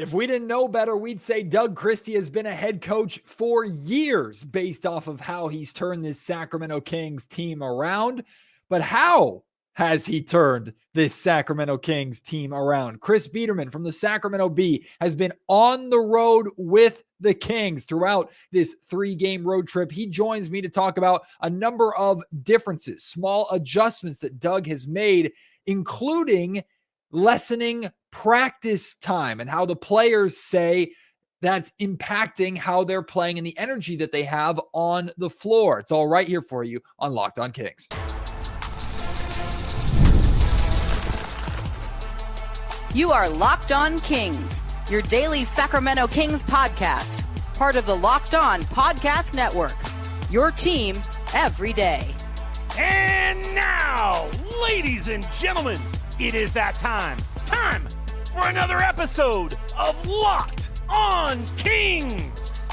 If we didn't know better, we'd say Doug Christie has been a head coach for years based off of how he's turned this Sacramento Kings team around. But how has he turned this Sacramento Kings team around? Chris Biderman from the Sacramento Bee has been on the road with the Kings throughout this 3-game road trip. He joins me to talk about a number of differences, small adjustments that Doug has made, including lessening practice time and how the players say that's impacting how they're playing and the energy that they have on the floor. It's all right here for you on Locked On Kings. You are Locked On Kings, your daily Sacramento Kings podcast, part of the Locked On Podcast Network, your team every day. And now, ladies and gentlemen, it is that time for another episode of Locked On Kings.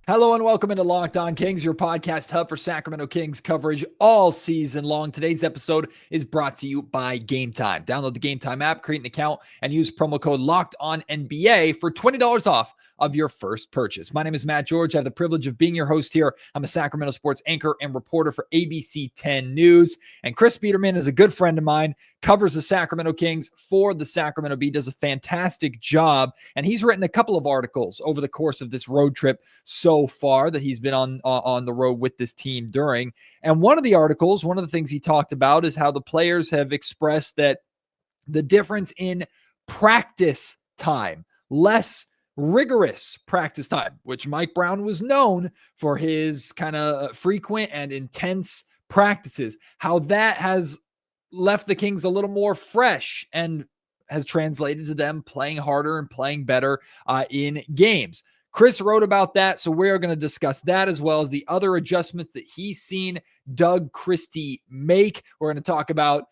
Hello and welcome into Locked On Kings, your podcast hub for Sacramento Kings coverage all season long. Today's episode is brought to you by Game Time. Download the Game Time app, create an account, and use promo code LOCKEDONNBA for $20 off of your first purchase. My name is Matt George. I have the privilege of being your host here. I'm a Sacramento sports anchor and reporter for ABC 10 News. And Chris Biderman is a good friend of mine, covers the Sacramento Kings for the Sacramento Bee, does a fantastic job. And he's written a couple of articles over the course of this road trip so far that he's been on the road with this team during. And one of the articles, one of the things he talked about is how the players have expressed that the difference in practice time, less rigorous practice time, which Mike Brown was known for his kind of frequent and intense practices, how that has left the Kings a little more fresh and has translated to them playing harder and playing better in games. Chris wrote about that, so we're going to discuss that as well as the other adjustments that he's seen Doug Christie make. We're going to talk about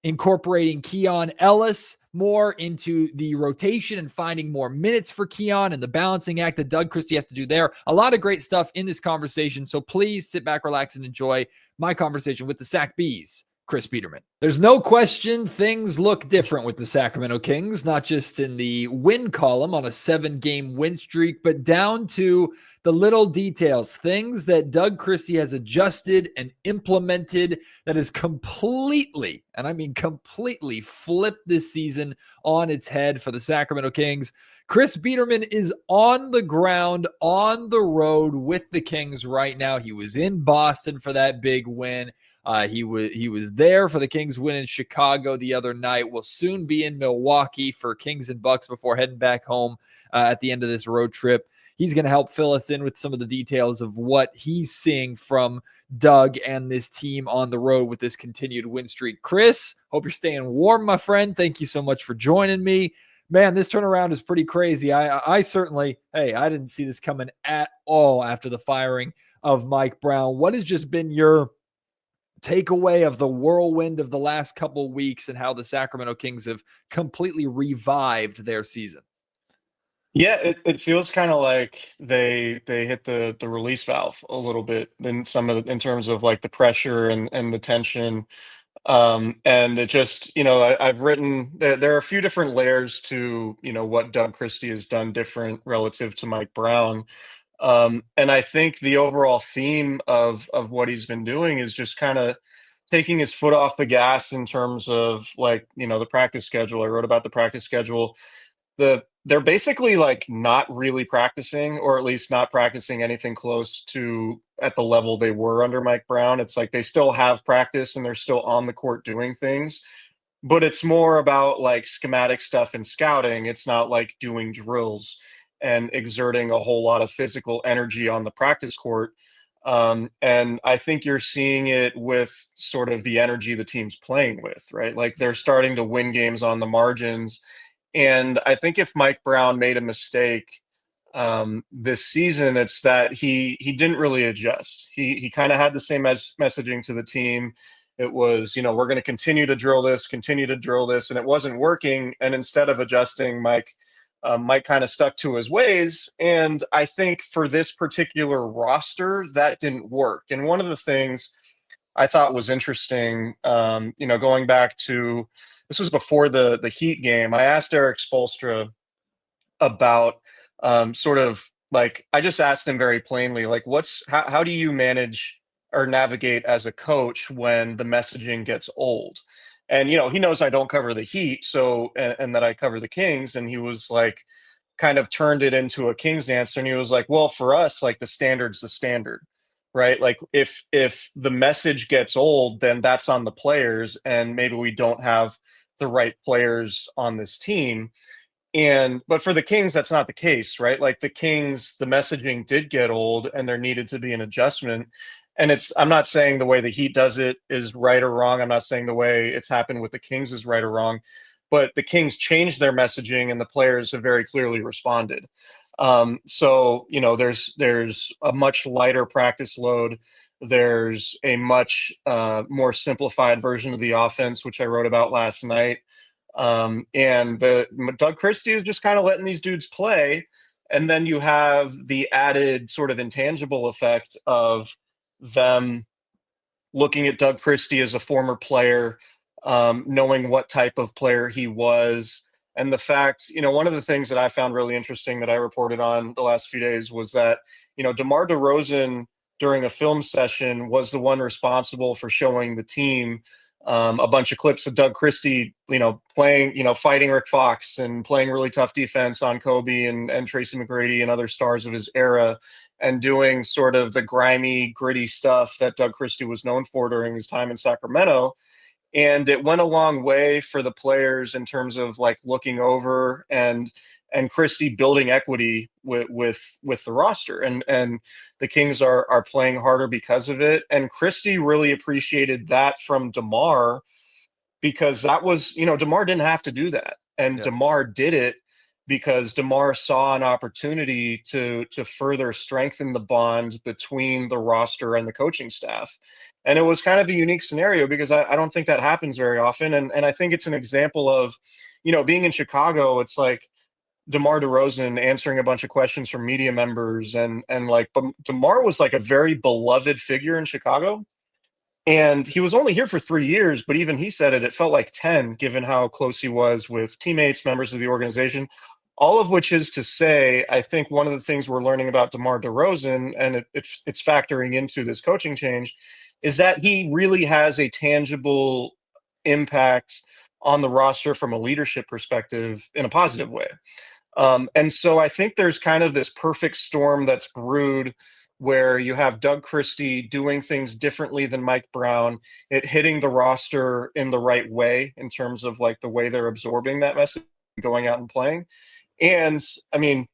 incorporating Keon Ellis more into the rotation and finding more minutes for Keon and the balancing act that Doug Christie has to do there. A lot of great stuff in this conversation, so please sit back, relax, and enjoy my conversation with the Sac Bees, Chris Biderman. There's no question things look different with the Sacramento Kings, not just in the win column on a 7-game win streak, but down to the little details, things that Doug Christie has adjusted and implemented that has completely, and I mean completely, flipped this season on its head for the Sacramento Kings. Chris Biderman is on the ground, on the road with the Kings right now. He was in Boston for that big win. He was there for the Kings win in Chicago the other night. Will soon be in Milwaukee for Kings and Bucks before heading back home at the end of this road trip. He's going to help fill us in with some of the details of what he's seeing from Doug and this team on the road with this continued win streak. Chris, hope you're staying warm, my friend. Thank you so much for joining me. Man, this turnaround is pretty crazy. I certainly, I didn't see this coming at all after the firing of Mike Brown. What has just been your takeaway of the whirlwind of the last couple weeks and how the Sacramento Kings have completely revived their season? Yeah, it feels kind of like they hit the release valve a little bit in terms of like the pressure and the tension. And it just, I've written there are a few different layers to, what Doug Christie has done different relative to Mike Brown. And I think the overall theme of what he's been doing is just kind of taking his foot off the gas in terms of like, the practice schedule. I wrote about the practice schedule. They're basically like not really practicing, or at least not practicing anything close to at the level they were under Mike Brown. It's like they still have practice and they're still on the court doing things, but it's more about like schematic stuff and scouting. It's not like doing drills and exerting a whole lot of physical energy on the practice court. And I think you're seeing it with sort of the energy the team's playing with, right? Like they're starting to win games on the margins. And I think if Mike Brown made a mistake this season, it's that he didn't really adjust. He kind of had the same messaging to the team. It was, we're going to continue to drill this, and it wasn't working. And instead of adjusting, Mike kind of stuck to his ways. And I think for this particular roster, that didn't work. And one of the things I thought was interesting. Going back to, this was before the Heat game. I asked Eric Spoelstra about sort of like, I just asked him very plainly, like, how do you manage or navigate as a coach when the messaging gets old? And, he knows I don't cover the Heat, so, and that I cover the Kings. And he was like, kind of turned it into a Kings answer. And he was like, well, for us, like, the standard's the standard, right? Like, if the message gets old, then that's on the players, and maybe we don't have the right players on this team. But for the Kings, that's not the case, right? Like, the Kings, the messaging did get old, and there needed to be an adjustment. And I'm not saying the way the Heat does it is right or wrong. I'm not saying the way it's happened with the Kings is right or wrong, but the Kings changed their messaging, and the players have very clearly responded. So, there's a much lighter practice load. There's a much more simplified version of the offense, which I wrote about last night. And Doug Christie is just kind of letting these dudes play. And then you have the added sort of intangible effect of them looking at Doug Christie as a former player, knowing what type of player he was. And the fact, one of the things that I found really interesting that I reported on the last few days was that, DeMar DeRozan during a film session was the one responsible for showing the team a bunch of clips of Doug Christie, playing, fighting Rick Fox and playing really tough defense on Kobe and Tracy McGrady and other stars of his era, and doing sort of the grimy, gritty stuff that Doug Christie was known for during his time in Sacramento. And it went a long way for the players in terms of like looking over and Christie building equity with the roster, and the Kings are playing harder because of it. And Christie really appreciated that from DeMar, because that was, DeMar didn't have to do that, and DeMar did it because DeMar saw an opportunity to further strengthen the bond between the roster and the coaching staff. And it was kind of a unique scenario because I don't think that happens very often. And I think it's an example of, being in Chicago, it's like DeMar DeRozan answering a bunch of questions from media members. And like, but DeMar was like a very beloved figure in Chicago. And he was only here for 3 years, but even he said it felt like 10, given how close he was with teammates, members of the organization. All of which is to say, I think one of the things we're learning about DeMar DeRozan, and it's factoring into this coaching change, is that he really has a tangible impact on the roster from a leadership perspective in a positive way. And so I think there's kind of this perfect storm that's brewed where you have Doug Christie doing things differently than Mike Brown, it hitting the roster in the right way in terms of like the way they're absorbing that message, going out and playing. And I mean,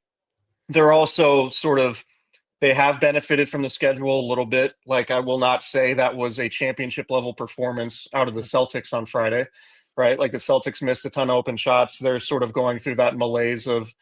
they're also they have benefited from the schedule a little bit. Like, I will not say that was a championship level performance out of the Celtics on Friday, right? Like, the Celtics missed a ton of open shots. They're sort of going through that malaise of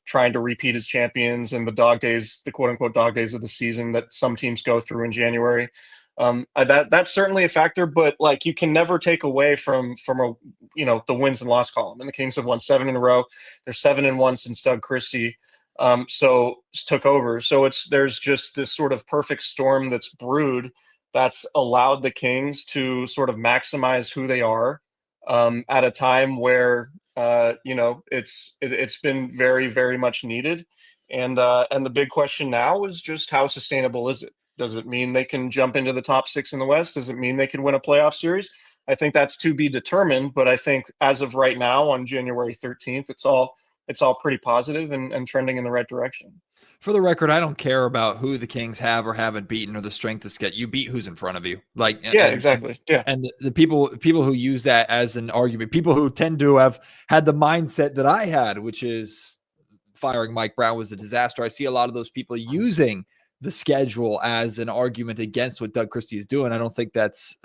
trying to repeat as champions and the dog days, the quote unquote dog days of the season that some teams go through in January. That's certainly a factor, but like, you can never take away from the wins and loss column. And the Kings have won 7 in a row. They're 7-1 since Doug Christie took over. So there's just this sort of perfect storm that's brewed that's allowed the Kings to sort of maximize who they are at a time where it's been very, very much needed. And the big question now is just how sustainable is it? Does it mean they can jump into the top 6 in the West? Does it mean they can win a playoff series? I think that's to be determined, but I think as of right now on January 13th, it's all pretty positive and trending in the right direction. For the record, I don't care about who the Kings have or haven't beaten or the strength of schedule. You beat who's in front of you. Exactly. Yeah. And the people who use that as an argument, people who tend to have had the mindset that I had, which is firing Mike Brown was a disaster. I see a lot of those people using the schedule as an argument against what Doug Christie is doing. I don't think that's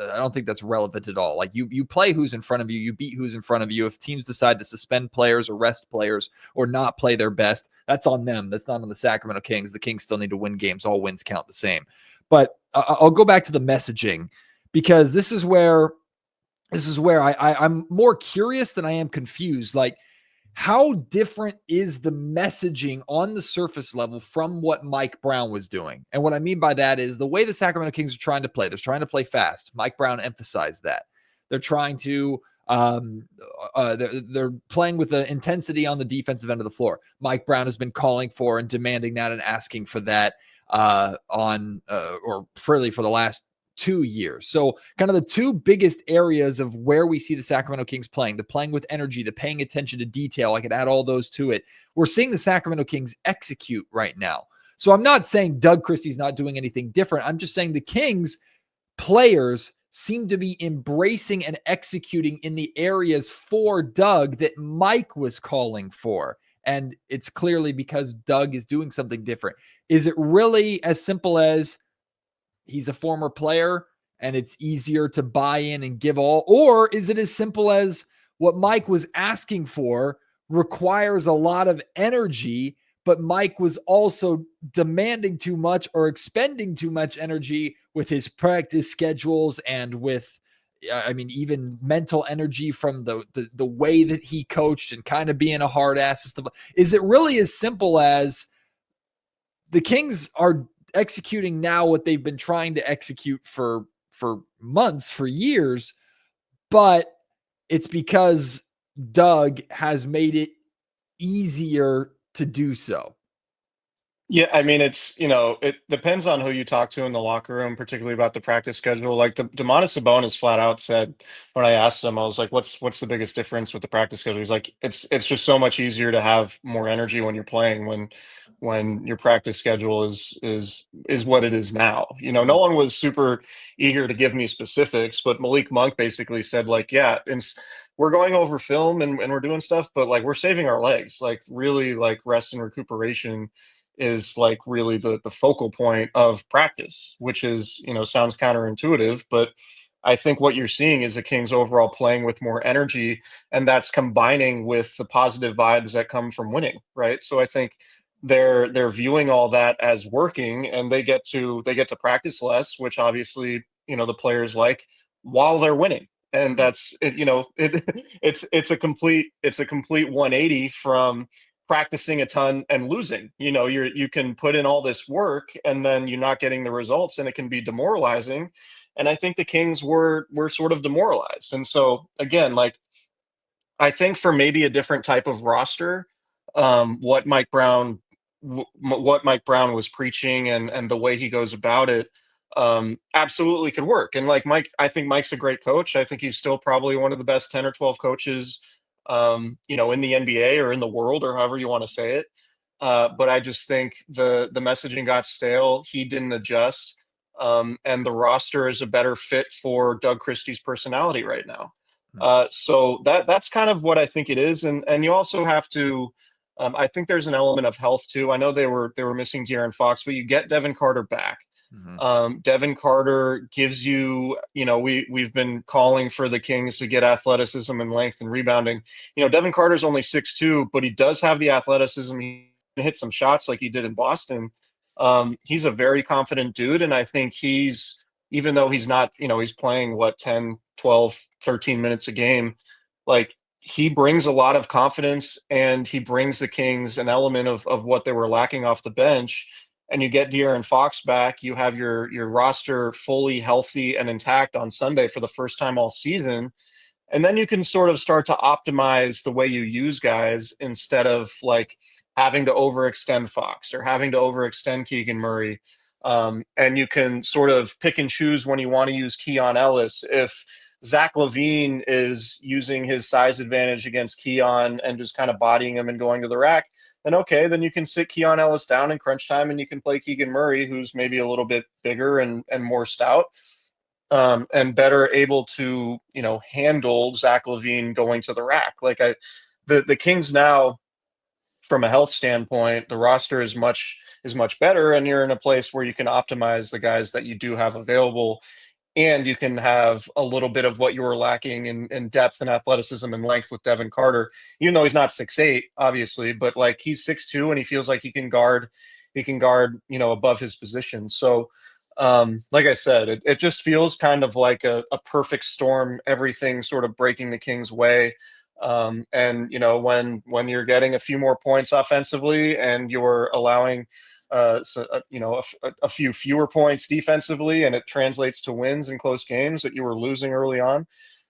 relevant at all. Like, you play who's in front of you, you beat who's in front of you. If teams decide to suspend players or rest players or not play their best, that's on them. That's not on the Sacramento Kings. The Kings still need to win games. All wins count the same. But I'll go back to the messaging, because this is where I'm more curious than I am confused. Like, how different is the messaging on the surface level from what Mike Brown was doing? And what I mean by that is the way the Sacramento Kings are trying to play. They're trying to play fast. Mike Brown emphasized that. They're trying to they're playing with the intensity on the defensive end of the floor. Mike Brown has been calling for and demanding that and asking for that or really for the last 2 years. So kind of the two biggest areas of where we see the Sacramento Kings playing, the playing with energy, the paying attention to detail. I could add all those to it. We're seeing the Sacramento Kings execute right now. So I'm not saying Doug Christie's not doing anything different. I'm just saying the Kings players seem to be embracing and executing in the areas for Doug that Mike was calling for. And it's clearly because Doug is doing something different. Is it really as simple as he's a former player and it's easier to buy in and give all? Or is it as simple as what Mike was asking for requires a lot of energy, but Mike was also demanding too much or expending too much energy with his practice schedules and with, even mental energy from the way that he coached and kind of being a hard ass and stuff? Is it really as simple as the Kings are executing now what they've been trying to execute for months, for years, but it's because Doug has made it easier to do so? Yeah, I mean, it depends on who you talk to in the locker room, particularly about the practice schedule. Like Domantas Sabonis flat out said when I asked him, I was like, "What's the biggest difference with the practice schedule?" He's like, "It's just so much easier to have more energy when you're playing when your practice schedule is what it is now." No one was super eager to give me specifics, but Malik Monk basically said like, "Yeah, we're going over film and we're doing stuff, but like we're saving our legs. Like really, like rest and recuperation is like really the focal point of practice," which is, sounds counterintuitive, but I think what you're seeing is the Kings overall playing with more energy, and that's combining with the positive vibes that come from winning, right? So I think they're viewing all that as working, and they get to practice less, which obviously, the players like, while they're winning. And that's it, it's a complete 180 from practicing a ton and losing. You can put in all this work and then you're not getting the results, and it can be demoralizing. And I think the Kings were sort of demoralized. And so again, like, I think for maybe a different type of roster, what Mike Brown was preaching and the way he goes about it, absolutely could work. And like I think Mike's a great coach. I think he's still probably one of the best 10 or 12 coaches in the NBA or in the world, or however you want to say it. But I just think the messaging got stale. He didn't adjust. And the roster is a better fit for Doug Christie's personality right now. So that's kind of what I think it is. And you also have to, I think there's an element of health too. I know they were missing De'Aaron Fox, but you get Devin Carter back. Devin Carter gives you, we've been calling for the Kings to get athleticism and length and rebounding. Devin Carter's only 6'2", but he does have the athleticism. He can hit some shots like he did in Boston. He's a very confident dude, and I think even though he's not, he's playing 10, 12, 13 minutes a game, like, he brings a lot of confidence, and he brings the Kings an element of what they were lacking off the bench. And you get De'Aaron Fox back, you have your roster fully healthy and intact on Sunday for the first time all season. And then you can sort of start to optimize the way you use guys, instead of like having to overextend Fox or having to overextend Keegan Murray. And you can sort of pick and choose when you want to use Keon Ellis. If Zach LaVine is using his size advantage against Keon and just kind of bodying him and going to the rack, then okay, then you can sit Keon Ellis down in crunch time, and you can play Keegan Murray, who's maybe a little bit bigger and more stout, and better able to, handle Zach LaVine going to the rack. Like, the Kings now, from a health standpoint, the roster is much better, and you're in a place where you can optimize the guys that you do have available. And you can have a little bit of what you were lacking in depth and athleticism and length with Devin Carter, even though he's not 6'8", obviously, but like, he's 6'2", and he feels like he can guard, above his position. So, like I said, it just feels kind of like a perfect storm, everything sort of breaking the Kings' way. And when you're getting a few more points offensively and you're allowing a few fewer points defensively, and it translates to wins in close games that you were losing early on,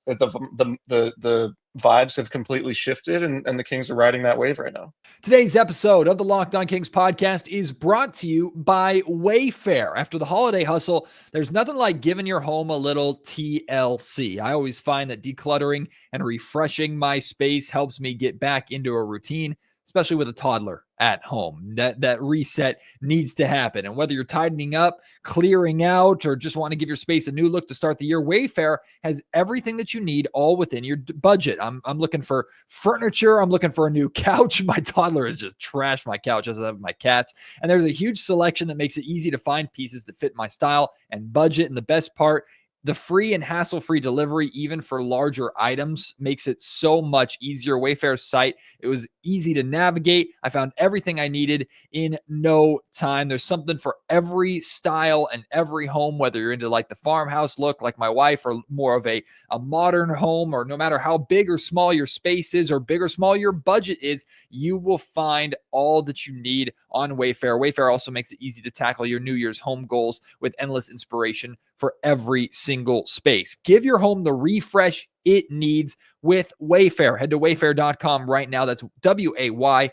that the vibes have completely shifted, and the Kings are riding that wave right now. Today's episode of the Locked On Kings podcast is brought to you by Wayfair. After the holiday hustle, there's nothing like giving your home a little TLC. I always find that decluttering and refreshing my space helps me get back into a routine, especially with a toddler at home. That reset needs to happen. And whether you're tidying up, clearing out, or just want to give your space a new look to start the year, Wayfair has everything that you need, all within your budget. I'm looking for furniture. I'm looking for a new couch. My toddler has just trashed my couch, as I have my cats. And there's a huge selection that makes it easy to find pieces that fit my style and budget. And the best part, the free and hassle-free delivery, even for larger items, makes it so much easier. Wayfair's site, it was easy to navigate. I found everything I needed in no time. There's something for every style and every home, whether you're into like the farmhouse look like my wife, or more of a modern home, or no matter how big or small your space is, or big or small your budget is, you will find all that you need on Wayfair. Wayfair also makes it easy to tackle your New Year's home goals with endless inspiration for every single space. Give your home the refresh it needs with Wayfair. Head to wayfair.com right now. That's WAYFAIR.com.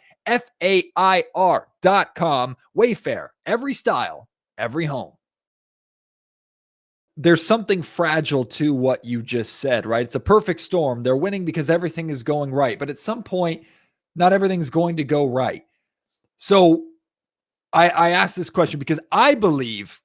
Wayfair, every style, every home. There's something fragile to what you just said, right? It's a perfect storm. They're winning because everything is going right. But at some point, not everything's going to go right. So I asked this question because I believe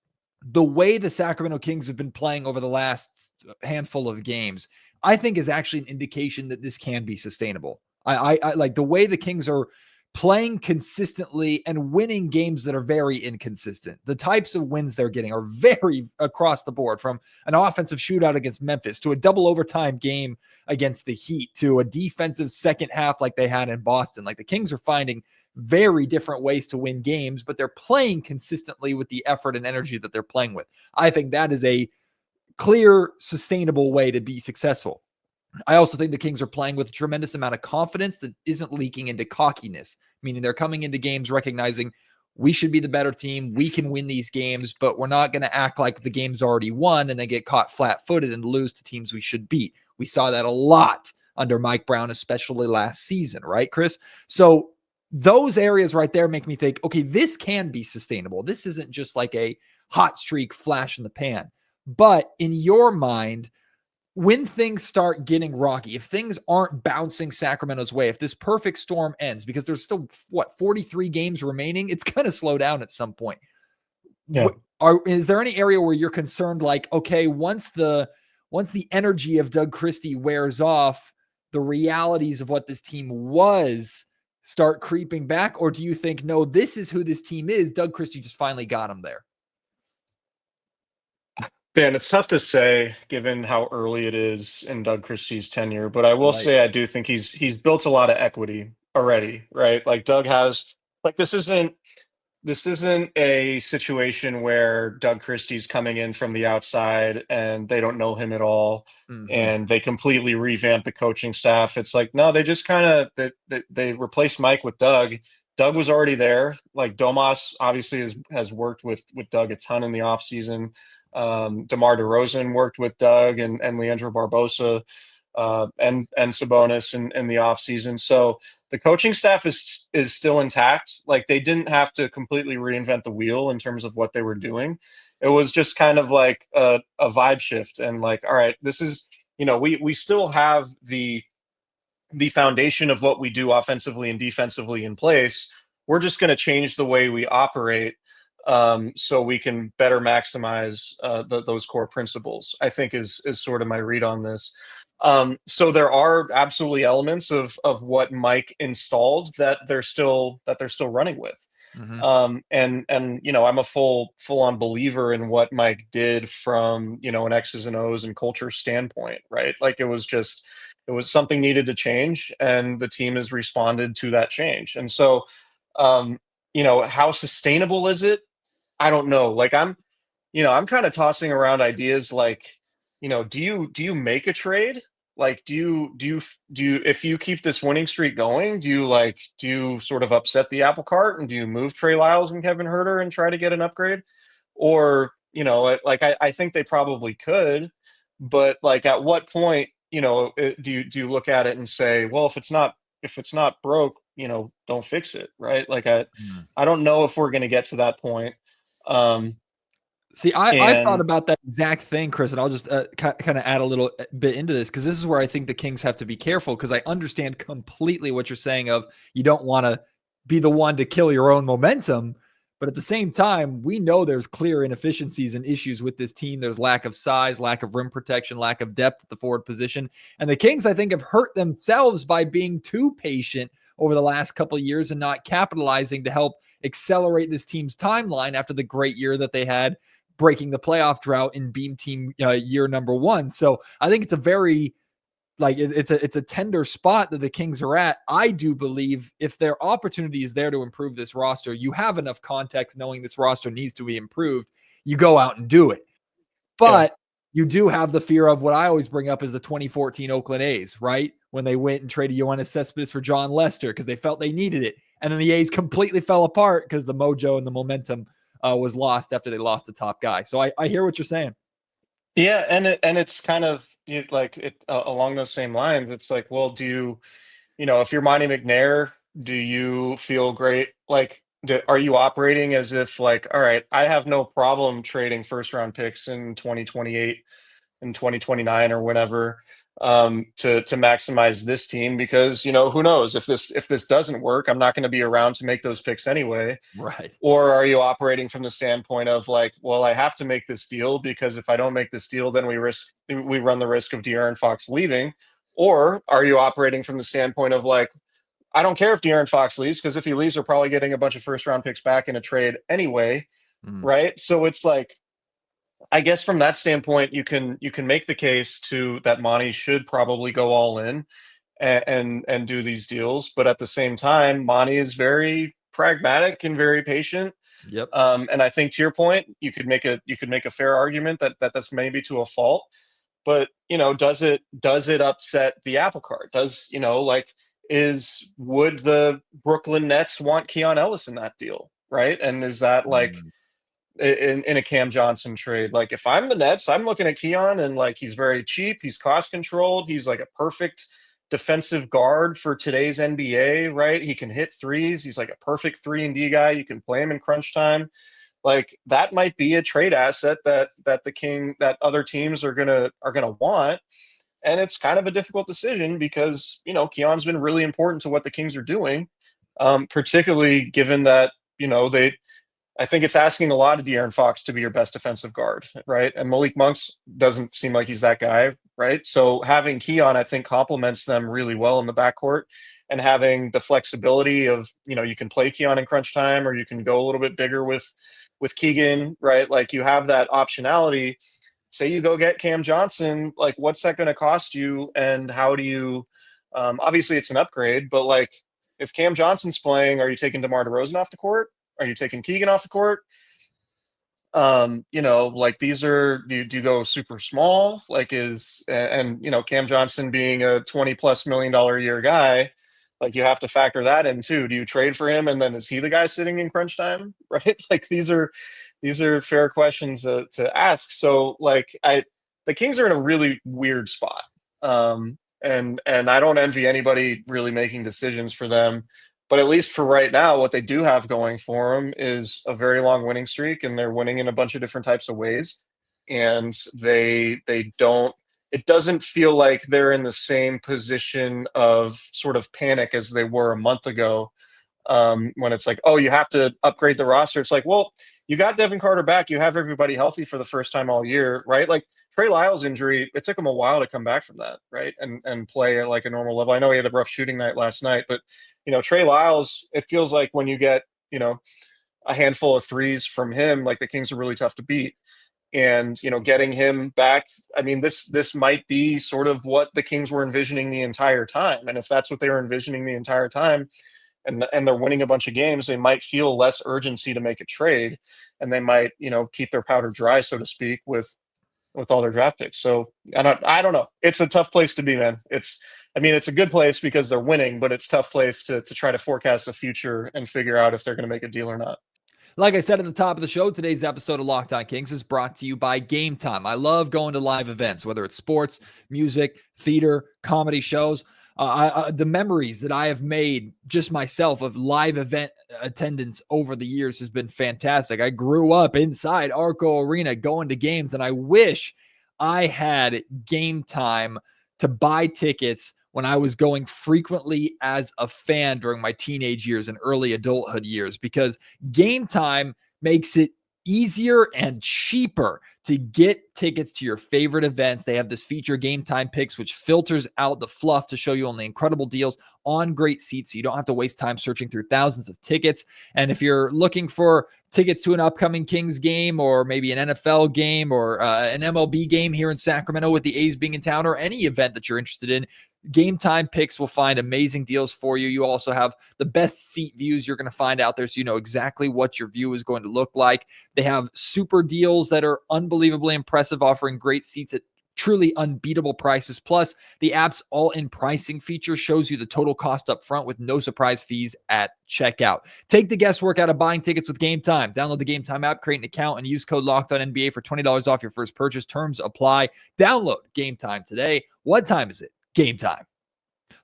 the way the Sacramento Kings have been playing over the last handful of games, I think is actually an indication that this can be sustainable. I like the way the Kings are playing consistently and winning games that are very inconsistent. The types of wins they're getting are very across the board, from an offensive shootout against Memphis to a double overtime game against the Heat to a defensive second half like they had in Boston. Like, the Kings are finding very different ways to win games, but they're playing consistently with the effort and energy that they're playing with. I think that is a clear, sustainable way to be successful. I also think the Kings are playing with a tremendous amount of confidence that isn't leaking into cockiness, meaning they're coming into games recognizing we should be the better team. We can win these games, but we're not going to act like the game's already won and then get caught flat-footed and lose to teams we should beat. We saw that a lot under Mike Brown, especially last season, right, Chris? So those areas right there make me think, okay, this can be sustainable. This isn't just like a hot streak flash in the pan. But in your mind, when things start getting rocky, if things aren't bouncing Sacramento's way, if this perfect storm ends, because there's still 43 games remaining, it's going to slow down at some point. Yeah. Is there any area where you're concerned, like, okay, once the energy of Doug Christie wears off, the realities of what this team was start creeping back? Or do you think, no, this is who this team is, Doug Christie just finally got him there? Dan, it's tough to say given how early it is in Doug Christie's tenure, but I will say I do think he's built a lot of equity already, right? Like, Doug has, like, this isn't a situation where Doug Christie's coming in from the outside and they don't know him at all, and they completely revamp the coaching staff. It's like, no, they just kind of they replaced Mike with Doug. Doug was already there. Like, Domas obviously has worked with Doug a ton in the offseason. DeMar DeRozan worked with Doug and Leandro Barbosa and Sabonis in the offseason. So the coaching staff is still intact. Like, they didn't have to completely reinvent the wheel in terms of what they were doing. It was just kind of like a vibe shift, and like, all right, this is, we still have the foundation of what we do offensively and defensively in place. We're just going to change the way we operate so we can better maximize those core principles, I think is sort of my read on this. So there are absolutely elements of what Mike installed that they're still running with. And I'm a full on believer in what Mike did from, an X's and O's and culture standpoint, right? Like, it was something needed to change, and the team has responded to that change. And so, how sustainable is it? I don't know. Like, I'm kind of tossing around ideas like, do you make a trade Like, if you keep this winning streak going, do you sort of upset the apple cart and do you move Trey Lyles and Kevin Huerter and try to get an upgrade? Or, I think they probably could, but like at what point, do you look at it and say, well, if it's not broke, don't fix it, right? Like I don't know if we're going to get to that point. See, I've thought And about that exact thing, Chris, and I'll just kind of add a little bit into this, because this is where I think the Kings have to be careful, because I understand completely what you're saying of you don't want to be the one to kill your own momentum. But at the same time, we know there's clear inefficiencies and issues with this team. There's lack of size, lack of rim protection, lack of depth at the forward position. And the Kings, I think, have hurt themselves by being too patient over the last couple of years and not capitalizing to help accelerate this team's timeline after the great year that they had, breaking the playoff drought in Beam Team year number 1. So I think it's a very it's a tender spot that the Kings are at. I do believe if their opportunity is there to improve this roster, you have enough context knowing this roster needs to be improved, you go out and do it. But you do have the fear of what I always bring up is the 2014 Oakland A's, right? When they went and traded Yoenis Cespedes for John Lester because they felt they needed it. And then the A's completely fell apart because the mojo and the momentum was lost after they lost the top guy. So I hear what you're saying. yeah, and it's kind of along those same lines. It's like, well, if you're Monty McNair, do you feel great? Like, are you operating as if like, all right, I have no problem trading first round picks in 2028 and 2029 or whenever, to maximize this team, because who knows if this doesn't work, I'm not going to be around to make those picks anyway. Right. Or are you operating from the standpoint of like, well, I have to make this deal because if I don't make this deal, then we run the risk of De'Aaron Fox leaving? Or are you operating from the standpoint of like, I don't care if De'Aaron Fox leaves, because if he leaves, we're probably getting a bunch of first round picks back in a trade anyway, right? So it's like, I guess from that standpoint, you can make the case to that Monty should probably go all in and do these deals, but at the same time, Monty is very pragmatic and very patient. Yep. And I think to your point, you could make a fair argument that that's maybe to a fault, but does it upset the apple cart? Would the Brooklyn Nets want Keon Ellis in that deal, right? And is that like in a Cam Johnson trade? Like if I'm the Nets, I'm looking at Keon and like he's very cheap, he's cost controlled, he's like a perfect defensive guard for today's NBA, right? He can hit threes, he's like a perfect 3-and-D guy. You can play him in crunch time. Like that might be a trade asset that other teams are gonna want. And it's kind of a difficult decision because Keon's been really important to what the Kings are doing, particularly given that I think it's asking a lot of De'Aaron Fox to be your best defensive guard, right? And Malik Monk's doesn't seem like he's that guy, right? So having Keon, I think, complements them really well in the backcourt, and having the flexibility of, you can play Keon in crunch time, or you can go a little bit bigger with Keegan, right? Like you have that optionality. Say you go get Cam Johnson, like what's that going to cost you? And how do you, obviously it's an upgrade, but like if Cam Johnson's playing, are you taking DeMar DeRozan off the court? Are you taking Keegan off the court? Like these are, do you go super small? Like Cam Johnson being a $20+ million a year guy, like you have to factor that in too. Do you trade for him? And then is he the guy sitting in crunch time? Right? Like these are fair questions to ask. So like the Kings are in a really weird spot. And I don't envy anybody really making decisions for them. But at least for right now, what they do have going for them is a very long winning streak, and they're winning in a bunch of different types of ways. And it doesn't feel like they're in the same position of sort of panic as they were a month ago, when it's like, oh, you have to upgrade the roster. It's like, well, you got Devin Carter back. You have everybody healthy for the first time all year, right? Like Trey Lyles' injury, it took him a while to come back from that, right? And play at like a normal level. I know he had a rough shooting night last night, but Trey Lyles, it feels like when you get, a handful of threes from him, like the Kings are really tough to beat. And, getting him back, I mean, this might be sort of what the Kings were envisioning the entire time. And if that's what they were envisioning the entire time, and they're winning a bunch of games, they might feel less urgency to make a trade, and they might, keep their powder dry, so to speak, with with all their draft picks. So, and I don't know. It's a tough place to be, man. I mean, it's a good place because they're winning, but it's a tough place to try to forecast the future and figure out if they're going to make a deal or not. Like I said at the top of the show, today's episode of Locked On Kings is brought to you by Game Time. I love going to live events, whether it's sports, music, theater, comedy shows. The memories that I have made just myself of live event attendance over the years has been fantastic. I grew up inside Arco Arena going to games, and I wish I had Game Time to buy tickets when I was going frequently as a fan during my teenage years and early adulthood years, because Game Time makes it easier and cheaper to get tickets to your favorite events. They have this feature, Game Time Picks, which filters out the fluff to show you only incredible deals on great seats, so you don't have to waste time searching through thousands of tickets. And if you're looking for tickets to an upcoming Kings game, or maybe an NFL game, or an MLB game here in Sacramento with the A's being in town, or any event that you're interested in, Game Time Picks will find amazing deals for you. You also have the best seat views you're going to find out there, so you know exactly what your view is going to look like. They have super deals that are unbelievably impressive, offering great seats at truly unbeatable prices. Plus, the app's all-in pricing feature shows you the total cost up front with no surprise fees at checkout. Take the guesswork out of buying tickets with Game Time. Download the Game Time app, create an account, and use code LOCKEDONNBA for $20 off your first purchase. Terms apply. Download Game Time today. What time is it? Game time.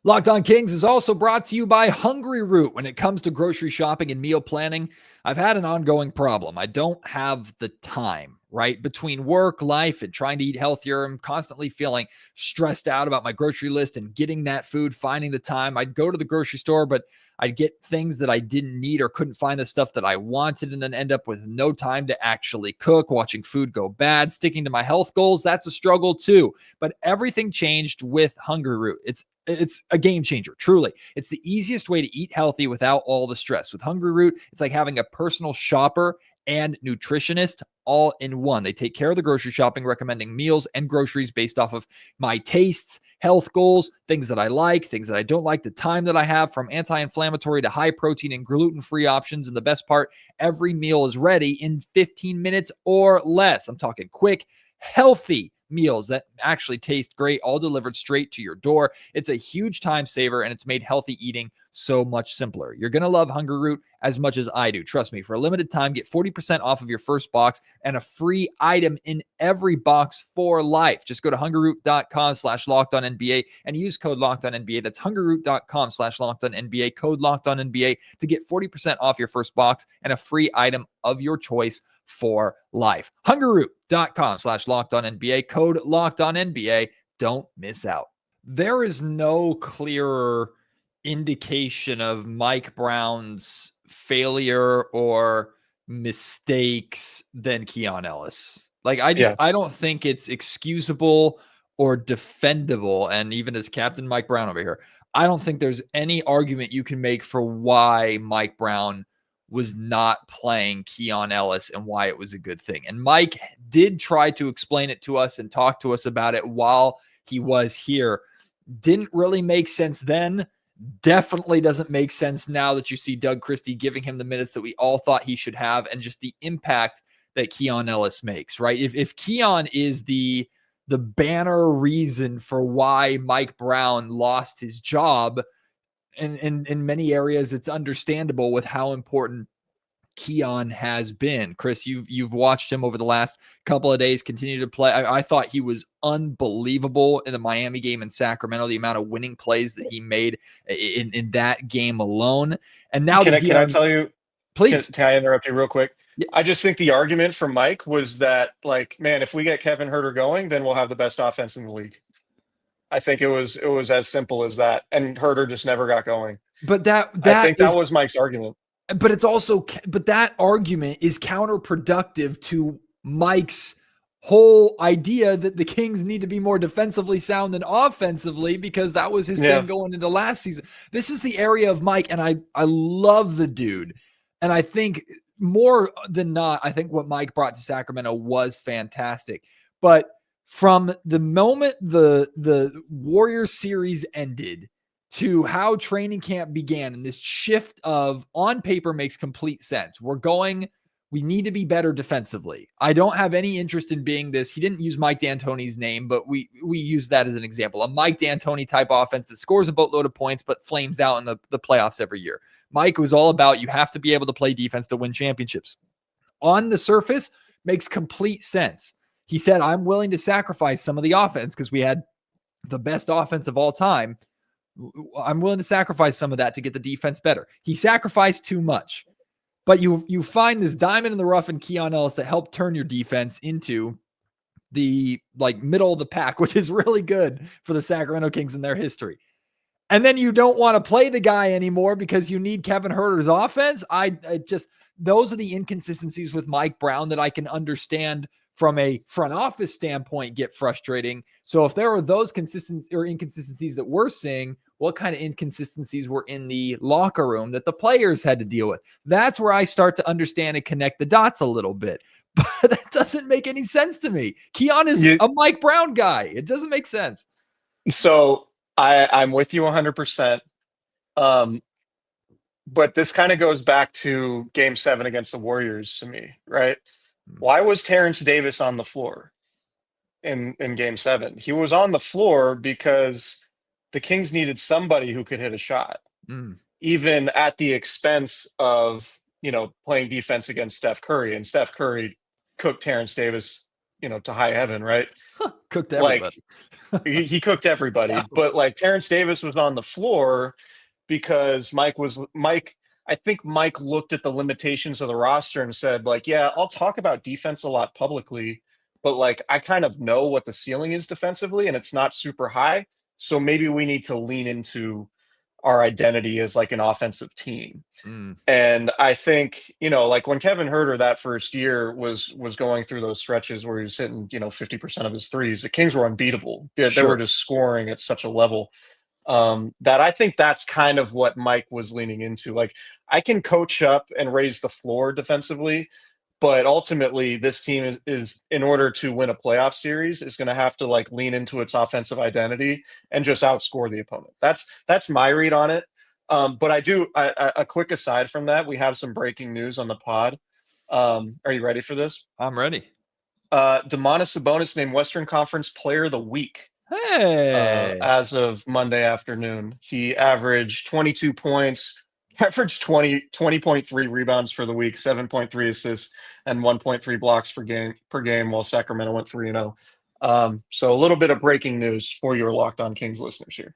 Locked On Kings is also brought to you by Hungry Root. When it comes to grocery shopping and meal planning, I've had an ongoing problem. I don't have the time, right? Between work, life, and trying to eat healthier, I'm constantly feeling stressed out about my grocery list and getting that food, finding the time. I'd go to the grocery store, but I'd get things that I didn't need or couldn't find the stuff that I wanted, and then end up with no time to actually cook, watching food go bad, sticking to my health goals. That's a struggle too. But everything changed with Hungry Root. It's a game changer, truly. It's the easiest way to eat healthy without all the stress. With Hungry Root, it's like having a personal shopper and nutritionist all in one. They take care of the grocery shopping, recommending meals and groceries based off of my tastes, health goals, things that I like, things that I don't like, the time that I have, from anti-inflammatory to high protein and gluten-free options. And the best part, every meal is ready in 15 minutes or less. I'm talking quick, healthy meals that actually taste great, all delivered straight to your door. It's a huge time saver, and it's made healthy eating so much simpler. You're going to love Hungry Root as much as I do. Trust me, for a limited time, get 40% off of your first box and a free item in every box for life. Just go to hungryroot.com/LockedOnNBA and use code LockedOnNBA. That's hungryroot.com/LockedOnNBA, code LockedOnNBA to get 40% off your first box and a free item of your choice for life. hungryroot.com/LockedOnNBA, code LockedOnNBA. Don't miss out. There is no clearer indication of Mike Brown's failure or mistakes than Keon Ellis. Like, I don't think it's excusable or defendable. And even as Captain Mike Brown over here, I don't think there's any argument you can make for why Mike Brown was not playing Keon Ellis and why it was a good thing. And Mike did try to explain it to us and talk to us about it while he was here. Didn't really make sense then. Definitely doesn't make sense now that you see Doug Christie giving him the minutes that we all thought he should have, and just the impact that Keon Ellis makes, right? If Keon is the banner reason for why Mike Brown lost his job, and in many areas, it's understandable with how important Keon has been. Chris, you've watched him over the last couple of days continue to play. I thought he was unbelievable in the Miami game in Sacramento, the amount of winning plays that he made in that game alone. And now can I tell you, please, can I interrupt you real quick? Yeah. I just think the argument for Mike was that, like, man, if we get Kevin Huerter going, then we'll have the best offense in the league. I think it was as simple as that, and Huerter just never got going. But I think that was Mike's argument. But that argument is counterproductive to Mike's whole idea that the Kings need to be more defensively sound than offensively, because that was his thing going into last season. This is the area of Mike, and I love the dude. And I think more than not, I think what Mike brought to Sacramento was fantastic. But from the moment the Warriors series ended to how training camp began, and this shift of on paper makes complete sense. We're going We need to be better defensively. I don't have any interest in being this. He didn't use Mike D'Antoni's name, but we use that as an example. A Mike D'Antoni type offense that scores a boatload of points but flames out in the playoffs every year. Mike was all about you have to be able to play defense to win championships. On the surface, makes complete sense. He said, I'm willing to sacrifice some of the offense because we had the best offense of all time. I'm willing to sacrifice some of that to get the defense better. He sacrificed too much. But you find this diamond in the rough in Keon Ellis that helped turn your defense into the middle of the pack, which is really good for the Sacramento Kings in their history. And then you don't want to play the guy anymore because you need Kevin Huerter's offense. Those are the inconsistencies with Mike Brown that I can understand from a front office standpoint get frustrating. So if there are those inconsistencies that we're seeing, what kind of inconsistencies were in the locker room that the players had to deal with? That's where I start to understand and connect the dots a little bit. But that doesn't make any sense to me. Keon is a Mike Brown guy. It doesn't make sense. So I'm with you 100%. But this kind of goes back to Game 7 against the Warriors to me, right? Why was Terrence Davis on the floor in Game 7? He was on the floor because the Kings needed somebody who could hit a shot, even at the expense of, playing defense against Steph Curry. And Steph Curry cooked Terrence Davis, to high heaven, right? Cooked everybody. He cooked everybody. Yeah. But Terrence Davis was on the floor because I think Mike looked at the limitations of the roster and said, yeah, I'll talk about defense a lot publicly, but I kind of know what the ceiling is defensively and it's not super high. So maybe we need to lean into our identity as an offensive team. And I think, when Kevin Huerter that first year was going through those stretches where he was hitting, 50% of his threes, the Kings were unbeatable. They were just scoring at such a level. That I think that's kind of what Mike was leaning into. I can coach up and raise the floor defensively, but ultimately this team is in order to win a playoff series is going to have to lean into its offensive identity and just outscore the opponent. That's my read on it. But a quick aside from that, we have some breaking news on the pod. Are you ready for this? I'm ready. Domantas Sabonis named Western Conference Player of the Week. Hey, as of Monday afternoon, he averaged 22 points, averaged 20.3 rebounds for the week, 7.3 assists, and 1.3 blocks per game, while Sacramento went 3-0. So a little bit of breaking news for your Locked On Kings listeners here.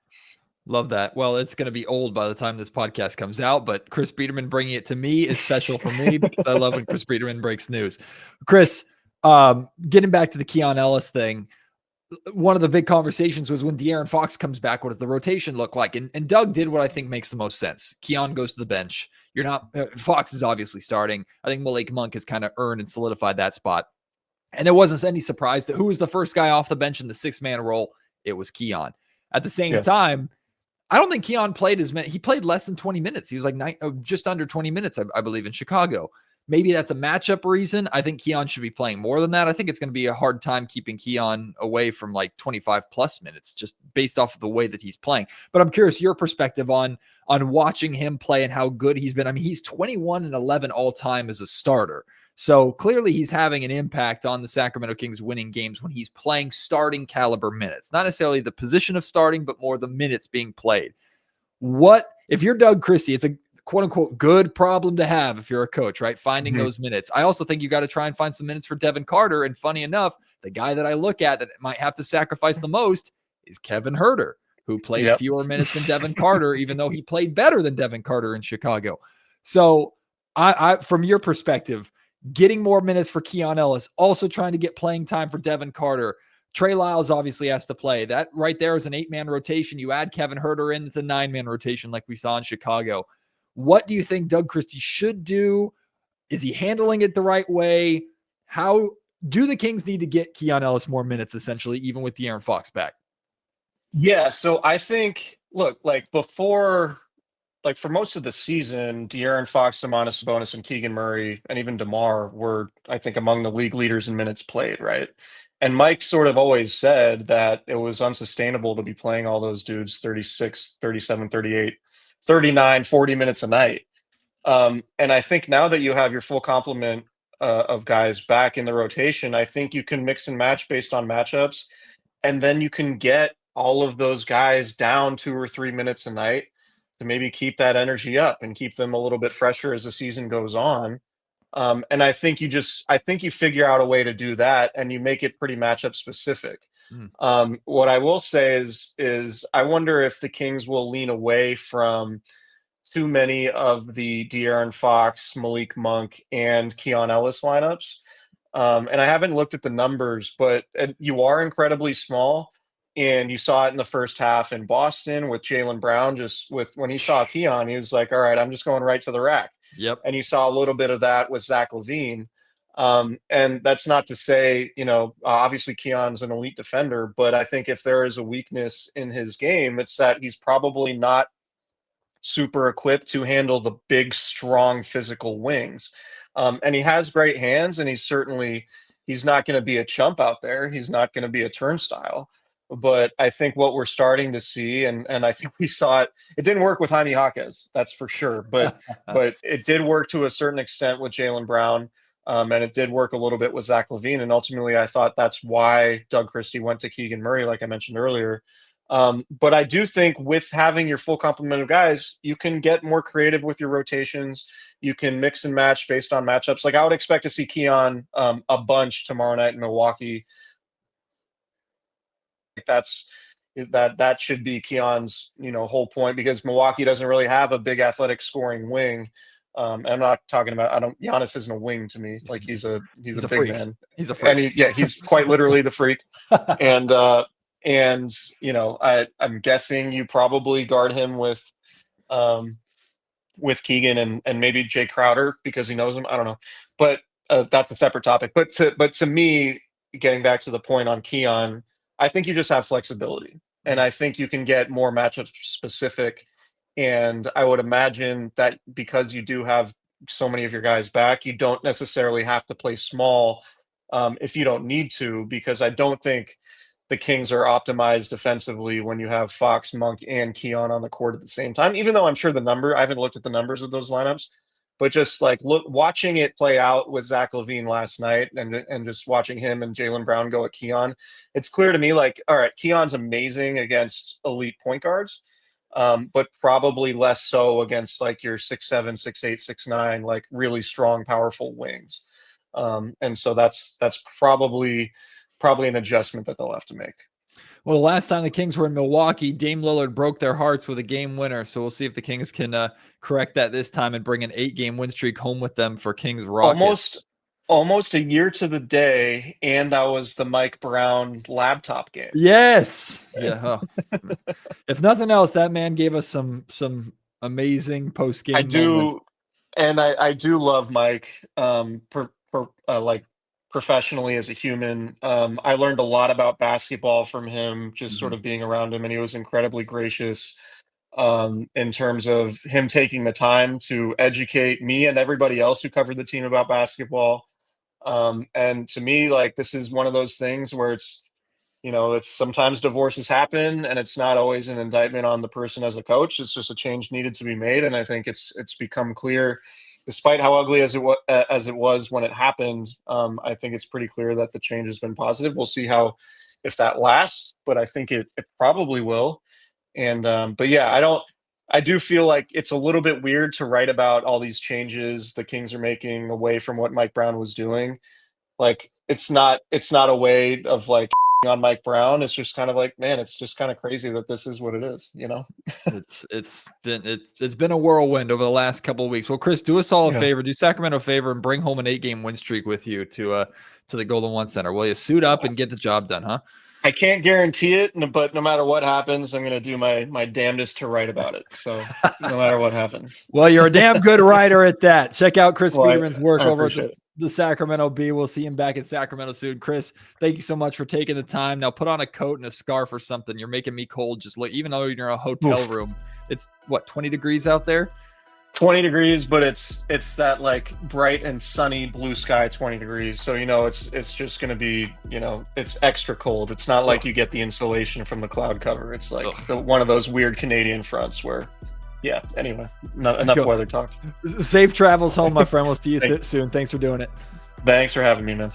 Love that. Well, it's going to be old by the time this podcast comes out, but Chris Biderman bringing it to me is special for me because I love when Chris Biderman breaks news. Chris, getting back to the Keon Ellis thing, one of the big conversations was when De'Aaron Fox comes back, what does the rotation look like? And Doug did what I think makes the most sense. Keon goes to the bench. Fox is obviously starting. I think Malik Monk has kind of earned and solidified that spot. And there wasn't any surprise that who was the first guy off the bench in the 6-man role? It was Keon. At the same time, I don't think Keon played as many. He played less than 20 minutes. He was just under 20 minutes, I believe, in Chicago. Maybe that's a matchup reason. I think Keon should be playing more than that. I think it's going to be a hard time keeping Keon away from 25 plus minutes just based off of the way that he's playing. But I'm curious your perspective on watching him play and how good he's been. I mean, he's 21-11 all time as a starter. So clearly he's having an impact on the Sacramento Kings winning games when he's playing starting caliber minutes. Not necessarily the position of starting, but more the minutes being played. What if you're Doug Christie? It's a quote unquote good problem to have if you're a coach, right? Finding those minutes. I also think you got to try and find some minutes for Devin Carter. And funny enough, the guy that I look at that might have to sacrifice the most is Kevin Huerter, who played fewer minutes than Devin Carter, even though he played better than Devin Carter in Chicago. So I from your perspective, getting more minutes for Keon Ellis, also trying to get playing time for Devin Carter. Trey Lyles obviously has to play. That right there is an 8-man rotation. You add Kevin Huerter in, it's a 9-man rotation like we saw in Chicago. What do you think Doug Christie should do? Is he handling it the right way? How do the Kings need to get Keon Ellis more minutes, essentially, even with De'Aaron Fox back? Yeah, so I think, look, for most of the season, De'Aaron Fox, Domantas Sabonis, and Keegan Murray, and even DeMar were, I think, among the league leaders in minutes played, right? And Mike sort of always said that it was unsustainable to be playing all those dudes 36, 37, 38, 39, 40 minutes a night. And I think now that you have your full complement of guys back in the rotation, I think you can mix and match based on matchups, and then you can get all of those guys down 2 or 3 minutes a night to maybe keep that energy up and keep them a little bit fresher as the season goes on. And I think you figure out a way to do that, and you make it pretty matchup specific. What I will say is I wonder if the Kings will lean away from too many of the De'Aaron Fox, Malik Monk, and Keon Ellis lineups. And I haven't looked at the numbers, but you are incredibly small. And you saw it in the first half in Boston with Jaylen Brown. When he saw Keon, he was like, all right, I'm just going right to the rack. Yep. And you saw a little bit of that with Zach LaVine. And that's not to say, obviously Keon's an elite defender, but I think if there is a weakness in his game, it's that he's probably not super equipped to handle the big, strong physical wings. And he has great hands, and he's not going to be a chump out there. He's not going to be a turnstile. But I think what we're starting to see, and I think we saw it didn't work with Jaime Jaquez, that's for sure. But it did work to a certain extent with Jaylen Brown. And it did work a little bit with Zach LaVine. And ultimately, I thought that's why Doug Christie went to Keegan Murray, like I mentioned earlier. But I do think with having your full complement of guys, you can get more creative with your rotations. You can mix and match based on matchups. Like I would expect to see Keon a bunch tomorrow night in Milwaukee. That should be Keon's whole point, because Milwaukee doesn't really have a big athletic scoring wing. I'm not talking about Giannis isn't a wing to me. Like he's a big freak. man. He's a freak. And he's quite literally the freak. And I'm guessing you probably guard him with Keegan and maybe Jay Crowder because he knows him. I don't know, but that's a separate topic. But to me, getting back to the point on Keon, I think you just have flexibility, and I think you can get more matchup specific. And I would imagine that because you do have so many of your guys back, you don't necessarily have to play small if you don't need to, because I don't think the Kings are optimized defensively when you have Fox, Monk, and Keon on the court at the same time, even though I'm sure I haven't looked at the numbers of those lineups, but just like watching it play out with Zach LaVine last night and just watching him and Jaylen Brown go at Keon, it's clear to me, like, all right, Keon's amazing against elite point guards, but probably less so against like your 6'7", 6'8", 6'9", like really strong, powerful wings. And so that's probably an adjustment that they'll have to make. Well, the last time the Kings were in Milwaukee, Dame Lillard broke their hearts with a game winner. So we'll see if the Kings can correct that this time and bring an 8-game win streak home with them for Kings Rockets. Almost a year to the day, and that was the Mike Brown laptop game. Yes. Yeah. If nothing else, that man gave us some amazing post-game moments. I do love Mike. Like professionally as a human. I learned a lot about basketball from him, just sort of being around him, and he was incredibly gracious in terms of him taking the time to educate me and everybody else who covered the team about basketball. And to me, like, this is one of those things where it's sometimes divorces happen, and it's not always an indictment on the person as a coach. It's just a change needed to be made. And I think it's become clear, despite how ugly as it was when it happened, I think it's pretty clear that the change has been positive. We'll see if that lasts, but I think it probably will. And but yeah, I do feel like it's a little bit weird to write about all these changes the Kings are making away from what Mike Brown was doing. Like it's not a way of like on Mike Brown. It's just kind of like, man, it's just kind of crazy that this is what it is, It's been a whirlwind over the last couple of weeks. Well, Chris, do us all a favor, do Sacramento a favor, and bring home an 8-game win streak with you to the Golden One Center. Will you suit up and get the job done, huh? I can't guarantee it, but no matter what happens, I'm going to do my damnedest to write about it. So no matter what happens. Well, you're a damn good writer at that. Check out Chris Biderman's work over at the Sacramento Bee. We'll see him back at Sacramento soon. Chris, thank you so much for taking the time. Now put on a coat and a scarf or something. You're making me cold. Just look, even though you're in a hotel room, it's 20 degrees out there? 20 degrees, but it's that like bright and sunny blue sky 20 degrees. So, it's just going to be, it's extra cold. It's not like you get the insulation from the cloud cover. It's like one of those weird Canadian fronts where, anyway, enough weather talk. Safe travels home, my friend. We'll see you soon. Thanks for doing it. Thanks for having me, man.